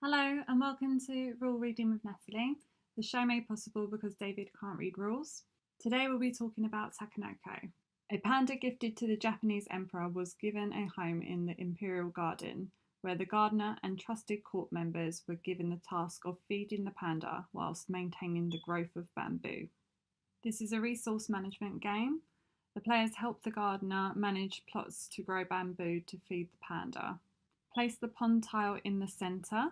Hello and welcome to Rule Reading with Natalie, the show made possible because David can't read rules. Today we'll be talking about Takenoko. A panda gifted to the Japanese emperor was given a home in the imperial garden, where the gardener and trusted court members were given the task of feeding the panda whilst maintaining the growth of bamboo. This is a resource management game. The players help the gardener manage plots to grow bamboo to feed the panda. Place the pond tile in the centre.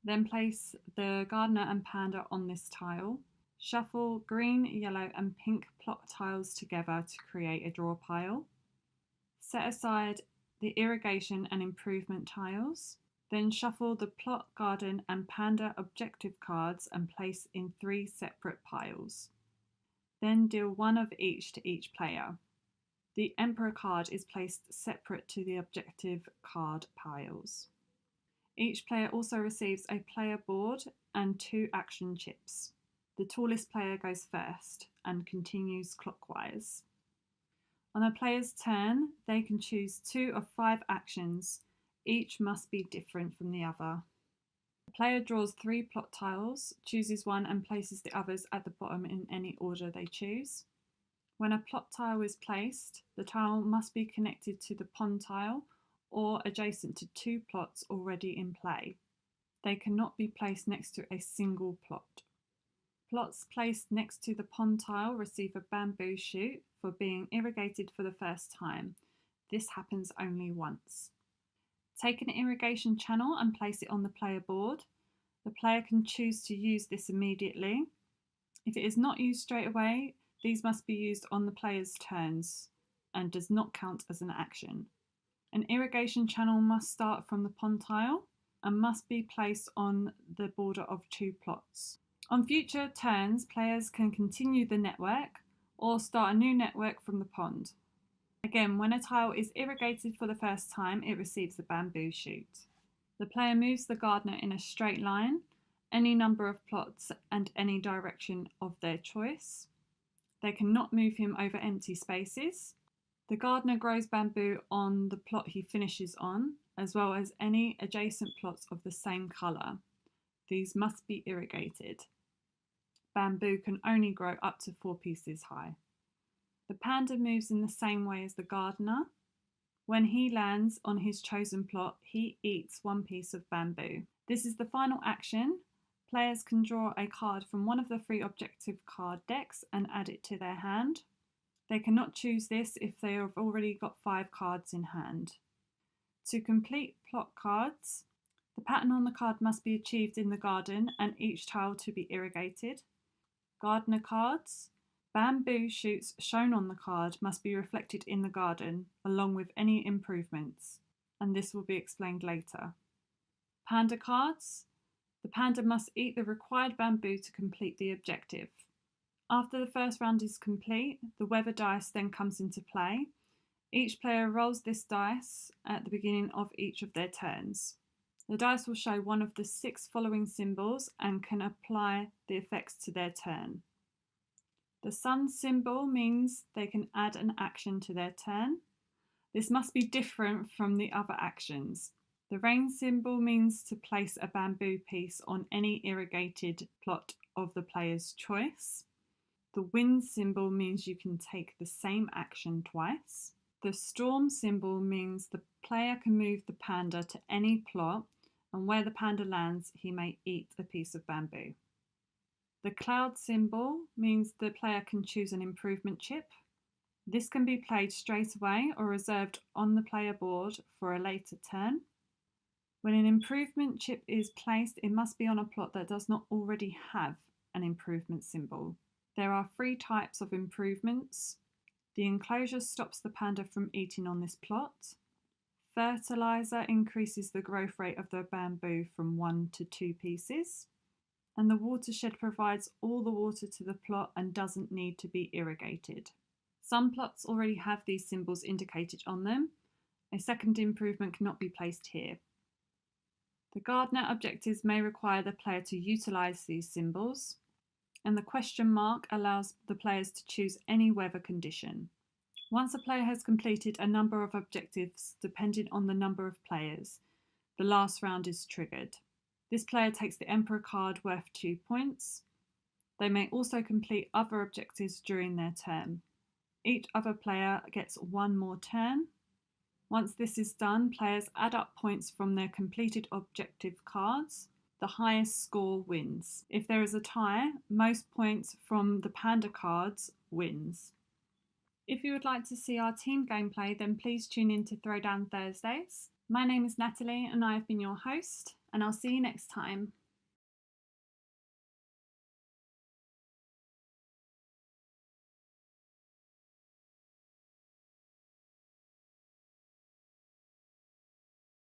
Then place the gardener and panda on this tile. Shuffle green, yellow and pink plot tiles together to create a draw pile. Set aside the irrigation and improvement tiles. Then shuffle the plot, garden and panda objective cards and place in 3 separate piles. Then deal 1 of each to each player. The Emperor card is placed separate to the objective card piles. Each player also receives a player board and 2 action chips. The tallest player goes first and continues clockwise. On a player's turn, they can choose 2 of 5 actions. Each must be different from the other. The player draws 3 plot tiles, chooses one and places the others at the bottom in any order they choose. When a plot tile is placed, the tile must be connected to the pond tile or adjacent to 2 plots already in play. They cannot be placed next to a single plot. Plots placed next to the pond tile receive a bamboo shoot for being irrigated for the first time. This happens only once. Take an irrigation channel and place it on the player board. The player can choose to use this immediately. If it is not used straight away, these must be used on the player's turns and does not count as an action. An irrigation channel must start from the pond tile and must be placed on the border of 2 plots. On future turns, players can continue the network or start a new network from the pond. Again, when a tile is irrigated for the first time, it receives a bamboo shoot. The player moves the gardener in a straight line, any number of plots and any direction of their choice. They cannot move him over empty spaces. The gardener grows bamboo on the plot he finishes on, as well as any adjacent plots of the same colour. These must be irrigated. Bamboo can only grow up to 4 pieces high. The panda moves in the same way as the gardener. When he lands on his chosen plot, he eats 1 piece of bamboo. This is the final action. Players can draw a card from one of the 3 objective card decks and add it to their hand. They cannot choose this if they have already got 5 cards in hand. To complete plot cards, the pattern on the card must be achieved in the garden and each tile to be irrigated. Gardener cards, bamboo shoots shown on the card must be reflected in the garden along with any improvements, and this will be explained later. Panda cards, the panda must eat the required bamboo to complete the objective. After the first round is complete, the weather dice then comes into play. Each player rolls this dice at the beginning of each of their turns. The dice will show one of the 6 following symbols and can apply the effects to their turn. The sun symbol means they can add an action to their turn. This must be different from the other actions. The rain symbol means to place a bamboo piece on any irrigated plot of the player's choice. The wind symbol means you can take the same action twice. The storm symbol means the player can move the panda to any plot, and where the panda lands, he may eat a piece of bamboo. The cloud symbol means the player can choose an improvement chip. This can be played straight away or reserved on the player board for a later turn. When an improvement chip is placed, it must be on a plot that does not already have an improvement symbol. There are 3 types of improvements. The enclosure stops the panda from eating on this plot. Fertilizer increases the growth rate of the bamboo from 1 to 2 pieces. And the watershed provides all the water to the plot and doesn't need to be irrigated. Some plots already have these symbols indicated on them. A second improvement cannot be placed here. The gardener objectives may require the player to utilise these symbols, and the question mark allows the players to choose any weather condition. Once a player has completed a number of objectives depending on the number of players, the last round is triggered. This player takes the Emperor card worth 2 points. They may also complete other objectives during their turn. Each other player gets 1 more turn. Once this is done, players add up points from their completed objective cards. The highest score wins. If there is a tie, most points from the panda cards wins. If you would like to see our team gameplay, then please tune in to Throwdown Thursdays. My name is Natalie and I have been your host, and I'll see you next time.